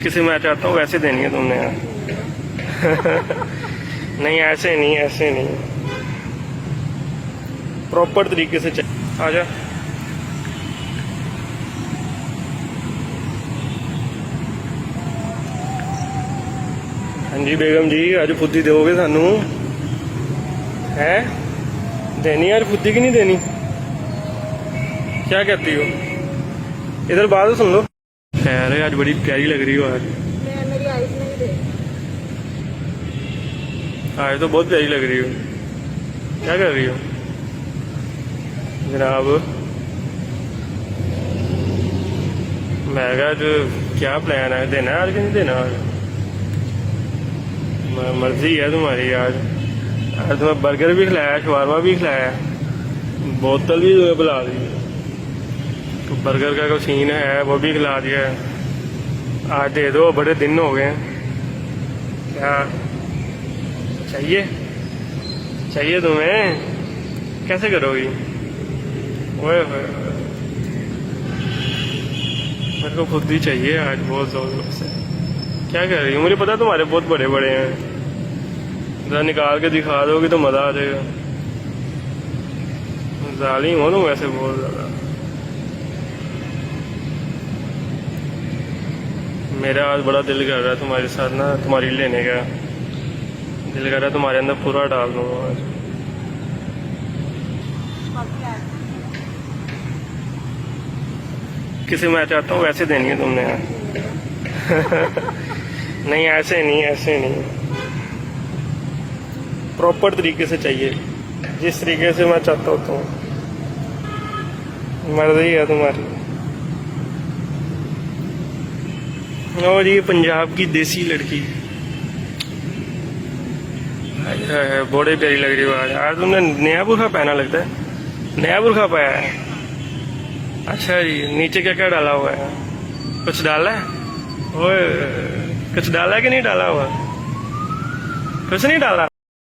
किसे मैं चाहता हूँ वैसे देनी है तुमने यार। नहीं ऐसे नहीं, ऐसे नहीं, प्रॉपर तरीके से चाहिए। आ जा। हाँ जी बेगम जी, आज फुद्दी दोगे सानू? है देनी यार फुद्दी की नहीं देनी? क्या कहती हो? इधर बात तो सुन लो। खैर है, आज बड़ी प्यारी लग रही हो आज। मेरी आइस नहीं दे। आज तो बहुत प्यारी लग रही हो। क्या कर रही हो जनाब? मैं कहा जो क्या प्लान है, देना है आज कि नहीं देना? आज मर्जी है तुम्हारी। आज तुम्हें बर्गर भी खिलाया, शवारमा भी खिलाया, बोतल भी तुम्हें पिला दी, तो बर्गर का कोई सीन है वो भी खिला दिया है। आज दे दो, बड़े दिन हो गए हैं। क्या चाहिए? चाहिए तुम्हें? कैसे करोगी? ओए होए, मेरे को खुद ही चाहिए आज बहुत जोर से। क्या कर रही हो? मुझे पता है तुम्हारे बहुत बड़े बड़े हैं, जरा निकाल के दिखा दोगे तो मजा आ जाएगा। जालिम हो तुम वैसे बहुत ज्यादा। मेरा आज बड़ा दिल कर रहा है तुम्हारे साथ ना, तुम्हारी लेने का दिल कर रहा है, तुम्हारे अंदर पूरा डाल दूंगा आज। किसे मैं चाहता हूँ वैसे देनी है तुमने यार। नहीं ऐसे नहीं, ऐसे नहीं, प्रॉपर तरीके से चाहिए, जिस तरीके से मैं चाहता हूँ। तो मर्जी है तुम्हारी। और ये पंजाब की देसी लड़की बड़े प्यारी लग रही हो आज। आज तुमने नया बुरखा पहना लगता है, नया बुरखा पाया है। अच्छा जी, नीचे क्या क्या डाला हुआ है? कुछ डाला है? ओए, कुछ डाला है कि नहीं डाला हुआ? कुछ नहीं डाला।